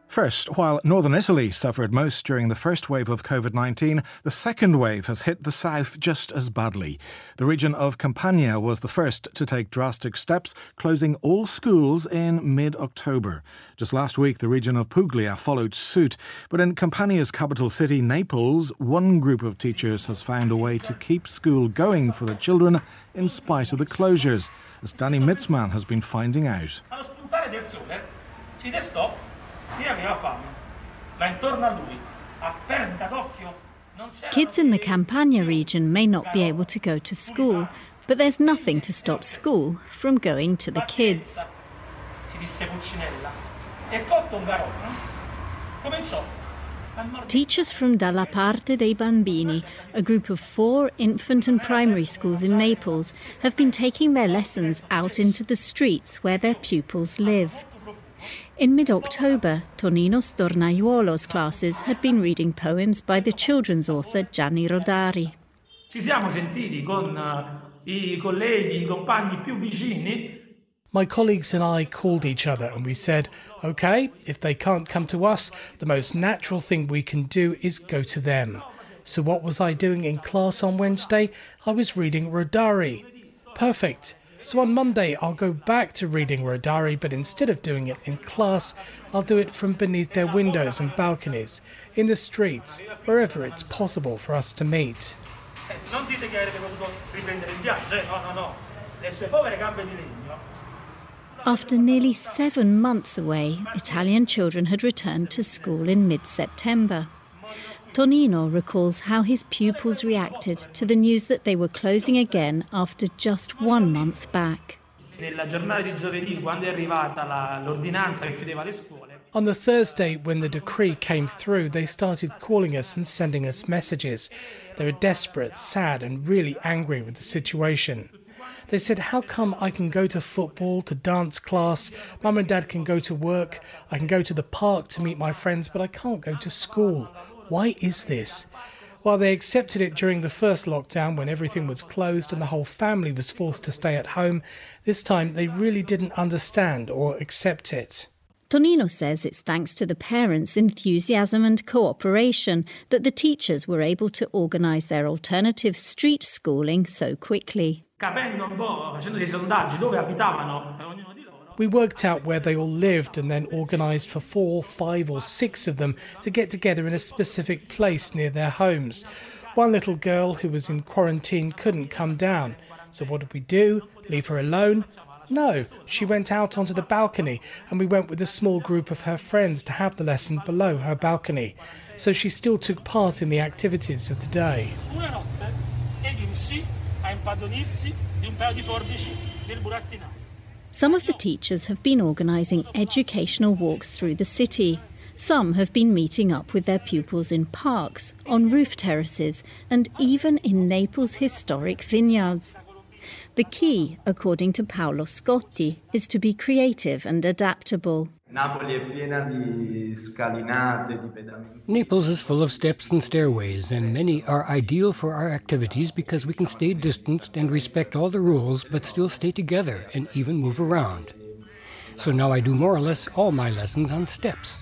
First, while northern Italy suffered most during the first wave of COVID-19, the second wave has hit the south just as badly. The region of Campania was the first to take drastic steps, closing all schools in mid-October. Just last week, the region of Puglia followed suit. But in Campania's capital city, Naples, one group of teachers has found a way to keep school going for the children in spite of the closures, as Danny Mitzman has been finding out. Kids in the Campania region may not be able to go to school, but there's nothing to stop school from going to the kids. Teachers from Dalla Parte dei Bambini, a group of 4 infant and primary schools in Naples, have been taking their lessons out into the streets where their pupils live. In mid-October, Tonino Stornaiuolo's classes had been reading poems by the children's author Gianni Rodari. Ci siamo sentiti con I colleghi, I compagni più vicini. My colleagues and I called each other and we said, OK, if they can't come to us, the most natural thing we can do is go to them. So what was I doing in class on Wednesday? I was reading Rodari. Perfect. So on Monday, I'll go back to reading Rodari, but instead of doing it in class, I'll do it from beneath their windows and balconies, in the streets, wherever it's possible for us to meet. After nearly 7 months away, Italian children had returned to school in mid-September. Tonino recalls how his pupils reacted to the news that they were closing again after just 1 month back. On the Thursday, when the decree came through, they started calling us and sending us messages. They were desperate, sad and really angry with the situation. They said, how come I can go to football, to dance class, Mum and Dad can go to work, I can go to the park to meet my friends, but I can't go to school. Why is this? While they accepted it during the first lockdown when everything was closed and the whole family was forced to stay at home, this time they really didn't understand or accept it. Tonino says it's thanks to the parents' enthusiasm and cooperation that the teachers were able to organise their alternative street schooling so quickly. We worked out where they all lived and then organised for 4, 5 or 6 of them to get together in a specific place near their homes. One little girl who was in quarantine couldn't come down. So what did we do? Leave her alone? No, she went out onto the balcony and we went with a small group of her friends to have the lesson below her balcony. So she still took part in the activities of the day. Some of the teachers have been organising educational walks through the city. Some have been meeting up with their pupils in parks, on roof terraces, and even in Naples' historic vineyards. The key, according to Paolo Scotti, is to be creative and adaptable. Naples is full of steps and stairways, and many are ideal for our activities because we can stay distanced and respect all the rules, but still stay together and even move around. So now I do more or less all my lessons on steps.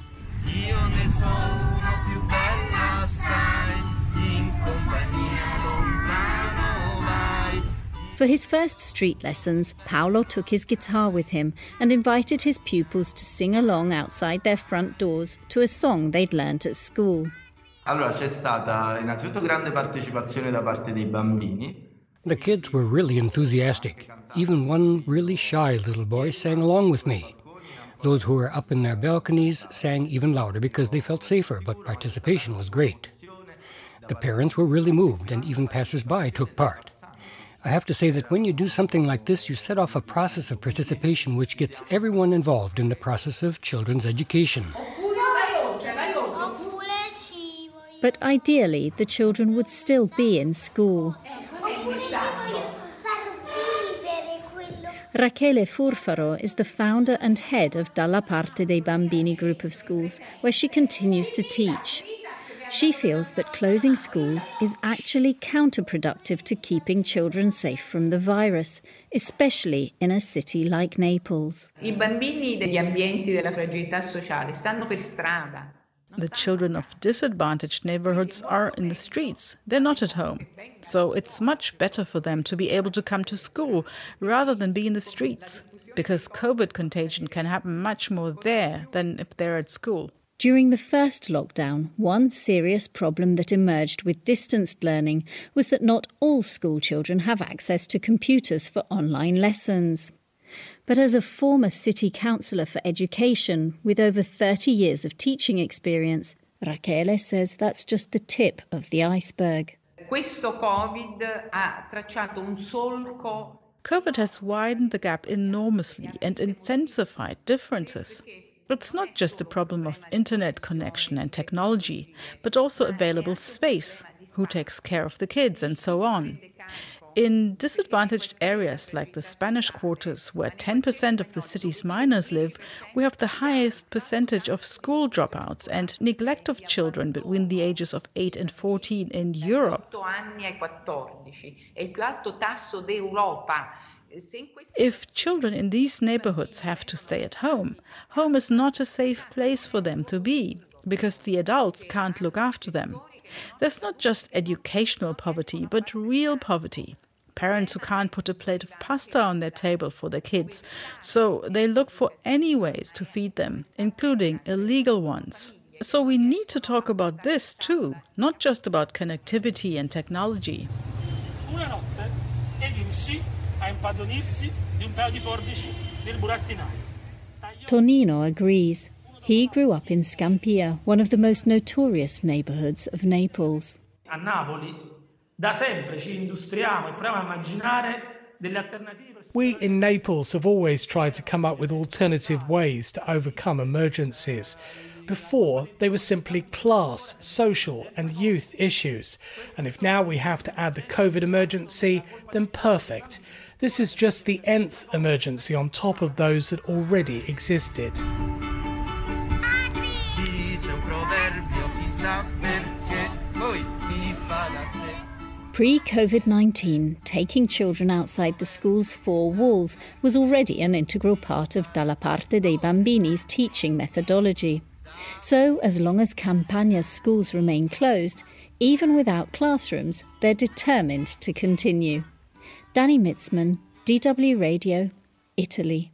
For his first street lessons, Paolo took his guitar with him and invited his pupils to sing along outside their front doors to a song they'd learnt at school. The kids were really enthusiastic. Even one really shy little boy sang along with me. Those who were up in their balconies sang even louder because they felt safer, but participation was great. The parents were really moved, and even passers-by took part. I have to say that when you do something like this, you set off a process of participation which gets everyone involved in the process of children's education. But ideally, the children would still be in school. Rachele Furfaro is the founder and head of Dalla Parte dei Bambini group of schools, where she continues to teach. She feels that closing schools is actually counterproductive to keeping children safe from the virus, especially in a city like Naples. I bambini degli ambienti della fragilità sociale stanno per strada. The children of disadvantaged neighborhoods are in the streets. They're not at home. So it's much better for them to be able to come to school rather than be in the streets, because COVID contagion can happen much more there than if they're at school. During the first lockdown, one serious problem that emerged with distanced learning was that not all school children have access to computers for online lessons. But as a former city councillor for education with over 30 years of teaching experience, Rachele says that's just the tip of the iceberg. Questo Covid ha tracciato un solco. COVID has widened the gap enormously and intensified differences. It's not just a problem of internet connection and technology, but also available space, who takes care of the kids and so on. In disadvantaged areas like the Spanish quarters, where 10% of the city's minors live, we have the highest percentage of school dropouts and neglect of children between the ages of 8 and 14 in Europe. If children in these neighborhoods have to stay at home, home is not a safe place for them to be, because the adults can't look after them. There's not just educational poverty, but real poverty. Parents who can't put a plate of pasta on their table for their kids, so they look for any ways to feed them, including illegal ones. So we need to talk about this too, not just about connectivity and technology. Una notte egli riuscì a impadronirsi di un paio di forbici del burattinaio. Tonino agrees. He grew up in Scampia, one of the most notorious neighbourhoods of Naples. A Napoli da sempre ci industriamo e proviamo a immaginare delle alternative. We in Naples have always tried to come up with alternative ways to overcome emergencies. Before, they were simply class, social and youth issues. And if now we have to add the COVID emergency, then perfect. This is just the nth emergency on top of those that already existed. Pre-COVID-19, taking children outside the school's four walls was already an integral part of Dalla parte dei bambini's teaching methodology. So, as long as Campania's schools remain closed, even without classrooms, they're determined to continue. Danny Mitzman, DW Radio, Italy.